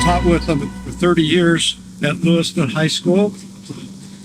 taught with him for 30 years at Lewiston High School,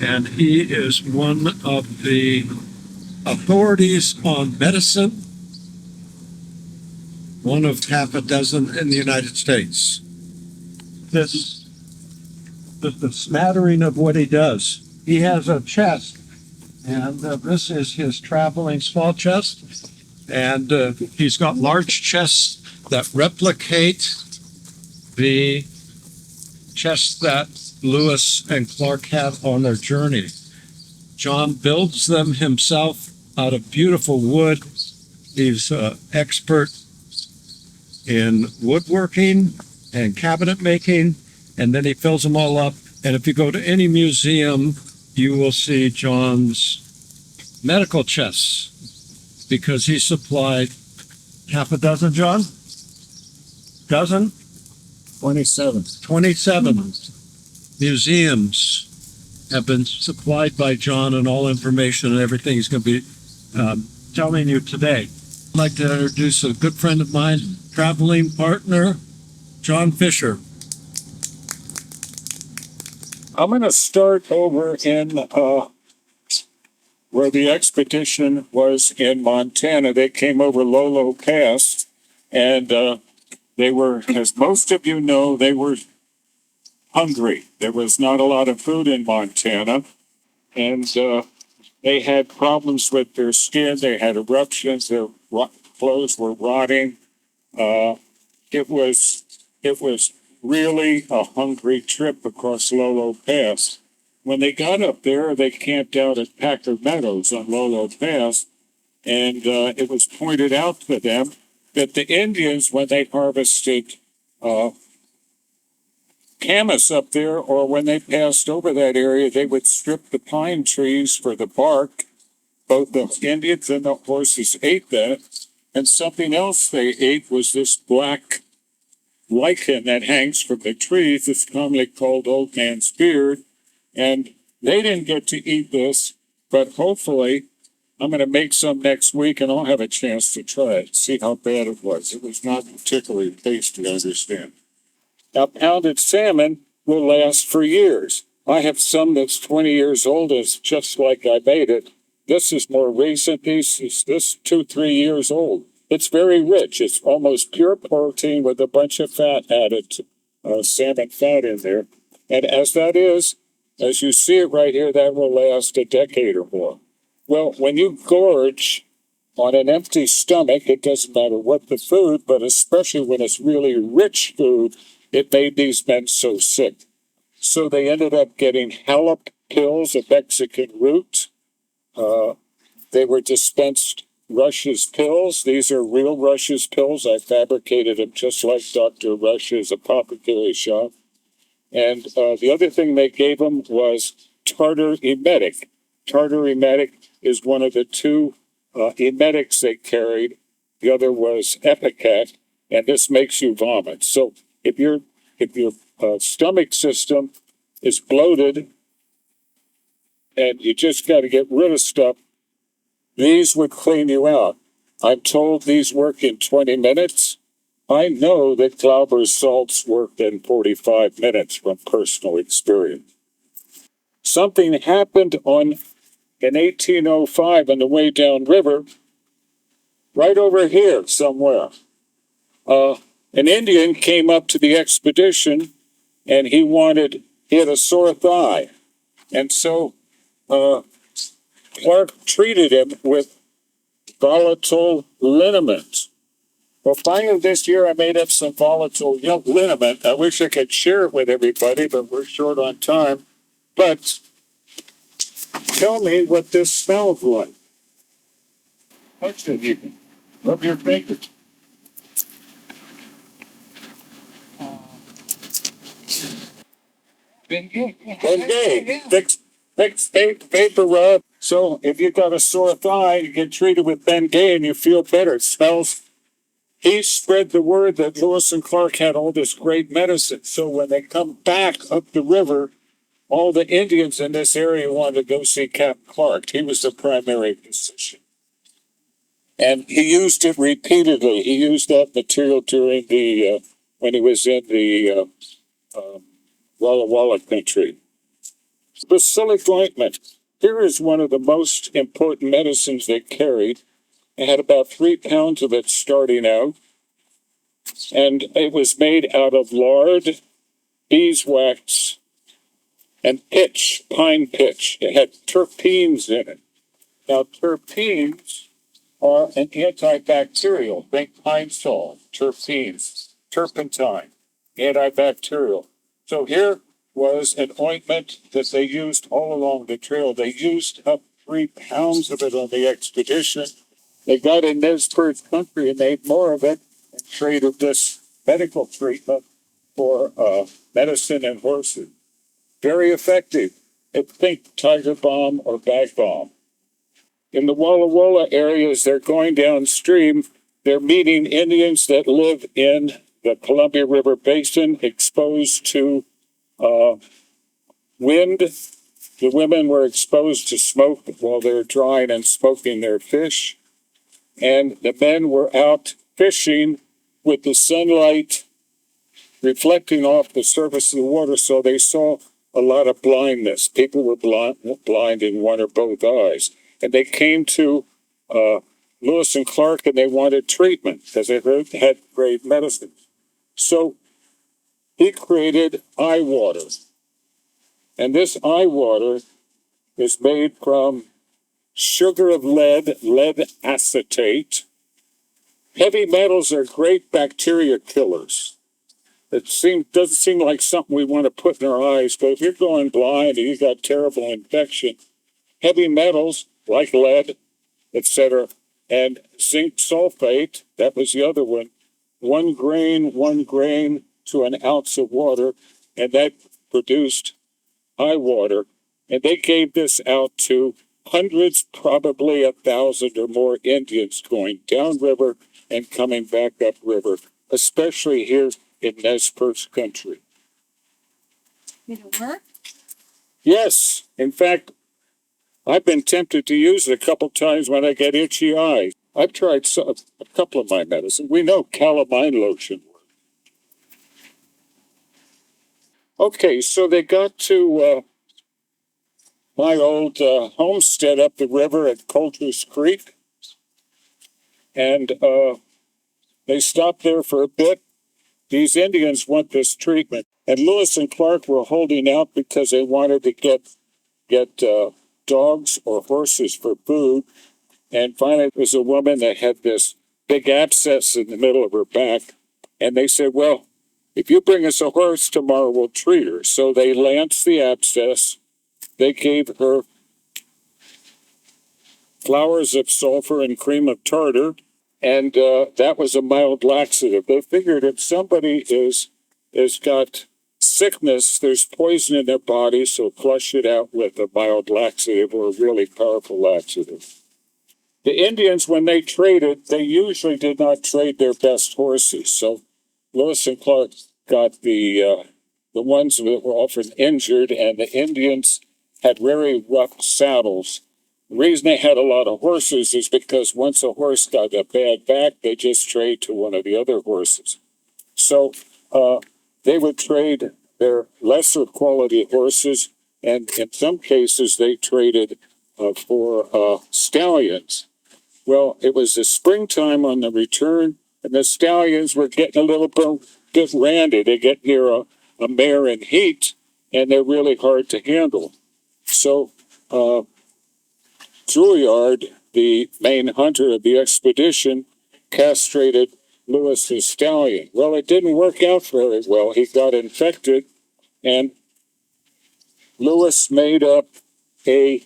and he is one of the authorities on medicine, one of half a dozen in the United States. This is the smattering of what he does. He has a chest, and this is his traveling small chest, and he's got large chests that replicate the chests that Lewis and Clark had on their journey. John builds them himself out of beautiful wood. He's an expert in woodworking and cabinet making, and then he fills them all up. And if you go to any museum, you will see John's medical chests, because he supplied half a dozen, John? Dozen? 27. 27 museums have been supplied by John, and all information and everything he's going to be telling you today. I'd like to introduce a good friend of mine, traveling partner, John Fisher. I'm going to start over in where the expedition was in Montana. They came over Lolo Pass, and they were, as most of you know, they were hungry. There was not a lot of food in Montana, and they had problems with their skin. They had eruptions. Their clothes were rotting. It was really a hungry trip across Lolo Pass. When they got up there, they camped out at Packer Meadows on Lolo Pass, and it was pointed out to them that the Indians, when they harvested camas up there, or when they passed over that area, they would strip the pine trees for the bark. Both the Indians and the horses ate that, and something else they ate was this black lichen that hangs from the trees. It's commonly called old man's beard, and they didn't get to eat this, but hopefully I'm going to make some next week, and I'll have a chance to try it, see how bad it was. It was not particularly tasty, I understand. Now, pounded salmon will last for years. I have some that's 20 years old. It's just like I made it. This is more recent. This 2-3 years old. It's very rich. It's almost pure protein with a bunch of fat added, salmon fat in there. And as that is, as you see it right here, that will last a decade or more. Well, when you gorge on an empty stomach, it doesn't matter what the food, but especially when it's really rich food, it made these men so sick. So they ended up getting hallop pills, a Mexican root. They were dispensed Rush's pills. These are real Rush's pills. I fabricated them just like Dr. Rush's apothecary shop. And the other thing they gave them was tartar emetic. Tartar emetic is one of the two emetics they carried. The other was Epicat, and this makes you vomit. So if your stomach system is bloated and you just got to get rid of stuff, these would clean you out. I'm told these work in 20 minutes. I know that Glauber's salts worked in 45 minutes from personal experience. Something happened in 1805 on the way downriver, right over here somewhere. An Indian came up to the expedition, and he had a sore thigh. And so Clark treated him with volatile liniment. Well, finally this year I made up some volatile liniment. I wish I could share it with everybody, but we're short on time. But tell me what this smells like. Touch it even. Rub your fingers. Bengay. Fix vapor rub. So if you got a sore thigh, you get treated with Bengay and you feel better. It smells. He spread the word that Lewis and Clark had all this great medicine. So when they come back up the river, all the Indians in this area wanted to go see Captain Clark. He was the primary physician. And he used it repeatedly. He used that material during when he was in the Walla Walla country. Basilic ointment. Here is one of the most important medicines they carried. I had about 3 pounds of it starting out, and it was made out of lard, beeswax, and pitch, pine pitch. It had terpenes in it. Now, terpenes are an antibacterial. Think pine sol, terpenes, turpentine, antibacterial. So here was an ointment that they used all along the trail. They used up 3 pounds of it on the expedition. They got in Nez Perce country and made more of it and traded this medical treatment for medicine and horses. Very effective. Think tiger balm or bag balm. In the Walla Walla areas, they're going downstream. They're meeting Indians that live in the Columbia River Basin, exposed to wind. The women were exposed to smoke while they're drying and smoking their fish. And the men were out fishing with the sunlight reflecting off the surface of the water, so they saw a lot of blindness. People were blind in one or both eyes. And they came to Lewis and Clark and they wanted treatment because they heard they had great medicine. So he created eye water. And this eye water is made from sugar of lead, lead acetate. Heavy metals are great bacteria killers. It doesn't seem like something we want to put in our eyes, but if you're going blind and you've got terrible infection, heavy metals like lead, etc., and zinc sulfate, that was the other one, 1 grain to an ounce of water, and that produced eye water. And they gave this out to hundreds, probably 1,000 or more Indians going downriver and coming back upriver, especially here in Nez Perce country. Did it work? Yes. In fact, I've been tempted to use it a couple times when I get itchy eyes. I've tried a couple of my medicine. We know calamine lotion works. Okay, so they got to my old homestead up the river at Coulter's Creek, and they stopped there for a bit. These Indians want this treatment, and Lewis and Clark were holding out because they wanted to get dogs or horses for food. And finally, there was a woman that had this big abscess in the middle of her back, and they said, "Well, if you bring us a horse tomorrow, we'll treat her." So they lanced the abscess. They gave her flowers of sulfur and cream of tartar, and that was a mild laxative. They figured if somebody is got sickness, there's poison in their body, so flush it out with a mild laxative or a really powerful laxative. The Indians, when they traded, they usually did not trade their best horses. So Lewis and Clark got the ones that were often injured, and the Indians had very rough saddles. The reason they had a lot of horses is because once a horse got a bad back, they just trade to one of the other horses. So they would trade their lesser quality horses, and in some cases they traded for stallions. Well, it was the springtime on the return, and the stallions were getting a little bit randy. They get near a mare in heat, and they're really hard to handle. So Juilliard, the main hunter of the expedition, castrated Lewis's stallion. Well, it didn't work out very well. He got infected, and Lewis made up a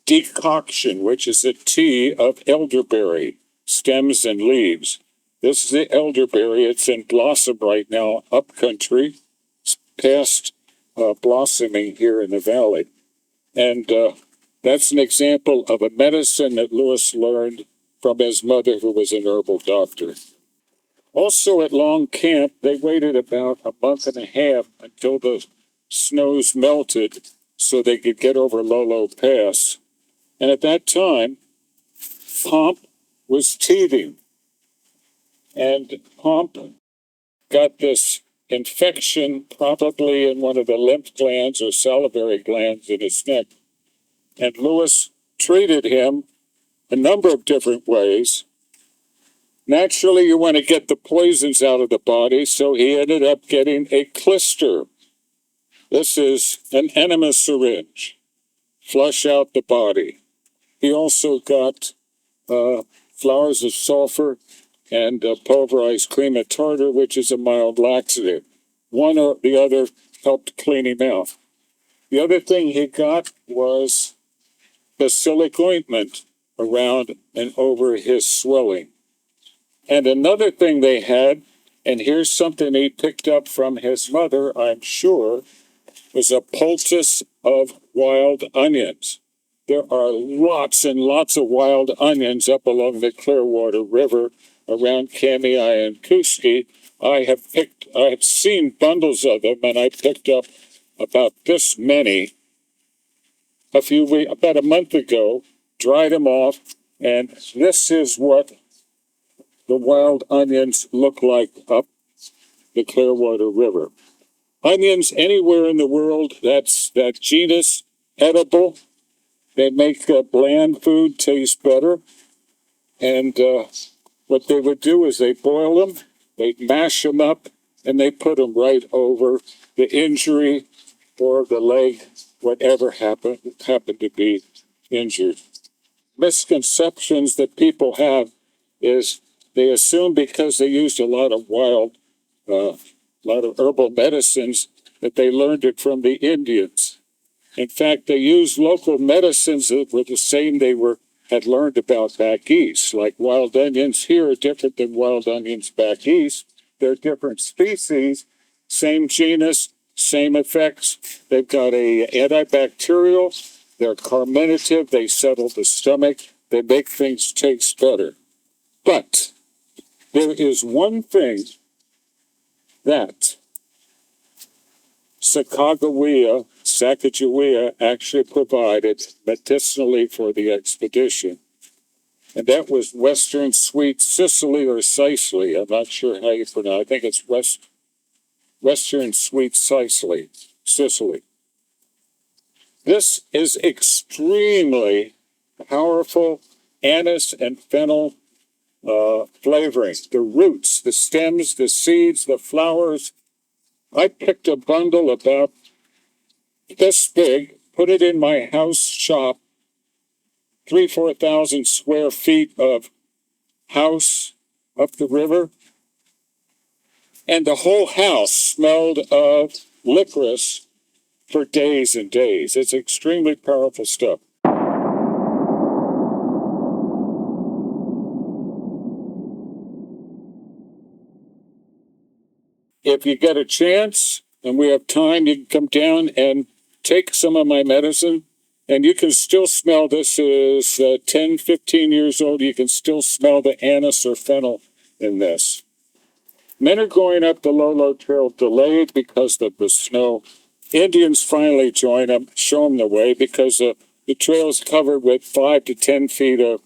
decoction, which is a tea of elderberry stems and leaves. This is the elderberry. It's in blossom right now, up country. It's past blossoming here in the valley. And that's an example of a medicine that Lewis learned from his mother, who was an herbal doctor. Also at Long Camp, they waited about a month and a half until the snows melted so they could get over Lolo Pass. And at that time, Pomp was teething. And Pomp got this infection, probably in one of the lymph glands or salivary glands in his neck. And Lewis treated him a number of different ways. Naturally, you want to get the poisons out of the body, so he ended up getting a Clyster. This is an enema syringe. Flush out the body. He also got flowers of sulfur and pulverized cream of tartar, which is a mild laxative. One or the other helped clean him out. The other thing he got was basilic ointment around and over his swelling. And another thing they had, and here's something he picked up from his mother, I'm sure, was a poultice of wild onions. There are lots and lots of wild onions up along the Clearwater River around Kamei and Kuski. I have seen bundles of them, and I picked up about this many about a month ago, dried them off, and this is what the wild onions look like up the Clearwater River. Onions anywhere in the world, that's that genus, edible. They make bland food taste better. And what they would do is they boil them, they mash them up, and they put them right over the injury or the leg, whatever happened to be injured. Misconceptions that people have is they assume because they used a lot of herbal medicines that they learned it from the Indians. In fact, they used local medicines that were the same they had learned about back east. Like wild onions here are different than wild onions back east. They're different species, same genus, same effects. They've got a antibacterial, they're carminative, they settle the stomach, they make things taste better. But there is one thing that Sacagawea actually provided medicinally for the expedition. And that was Western Sweet Cicely or Cicely. I'm not sure how you pronounce it. I think it's Western Sweet Cicely. This is extremely powerful anise and fennel flavoring. The roots, the stems, the seeds, the flowers. I picked a bundle about this big, put it in my house shop, 4,000 square feet of house up the river. And the whole house smelled of licorice for days and days. It's extremely powerful stuff. If you get a chance and we have time, you can come down and take some of my medicine. And you can still smell, this is 10, 15 years old. You can still smell the anise or fennel in this. Men are going up the Lolo Trail delayed because of the snow. Indians finally join them, show them the way, because the trail is covered with 5 to 10 feet of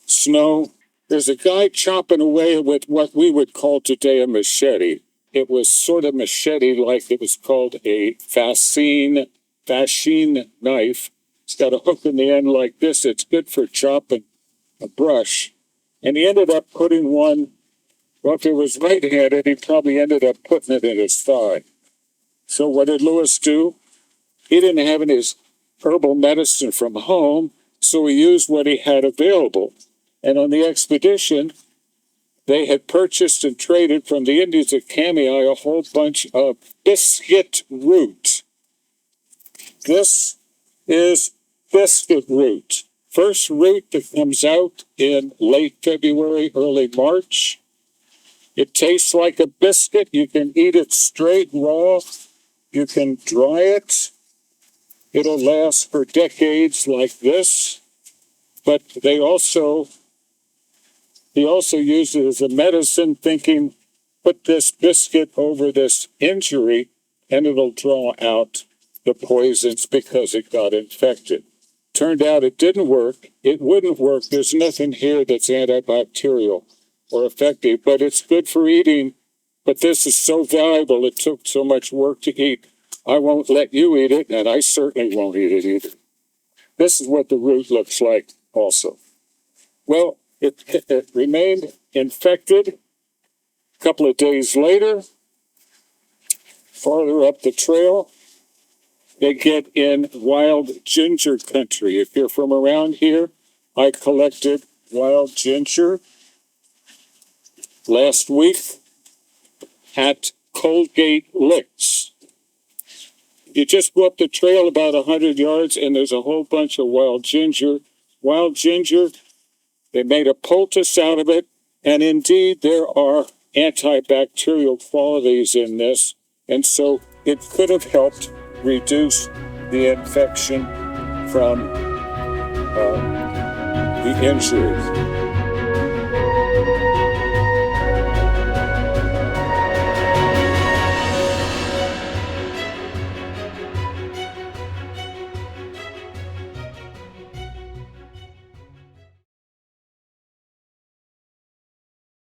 snow. There's a guy chopping away with what we would call today a machete. It was sort of machete-like. It was called a fascine knife. It's got a hook in the end like this. It's good for chopping a brush. And he ended up putting one, well, if it was right-handed, he probably ended up putting it in his thigh. So what did Lewis do? He didn't have any herbal medicine from home, so he used what he had available. And on the expedition, they had purchased and traded from the Indians at Kamei a whole bunch of biscuit root. This is biscuit root. First root that comes out in late February, early March. It tastes like a biscuit. You can eat it straight, raw. You can dry it. It'll last for decades like this. But he also used it as a medicine, thinking, put this biscuit over this injury and it'll draw out the poisons because it got infected. Turned out it didn't work. It wouldn't work. There's nothing here that's antibacterial or effective, but it's good for eating but this is so valuable, it took so much work to eat. I won't let you eat it, and I certainly won't eat it either. This is what the root looks like also. Well, it remained infected. A couple of days later, farther up the trail, they get in wild ginger country. If you're from around here, I collected wild ginger last week at Colgate Licks. You just go up the trail about 100 yards and there's a whole bunch of wild ginger. Wild ginger, they made a poultice out of it, and indeed there are antibacterial qualities in this, and so it could have helped reduce the infection from the injury.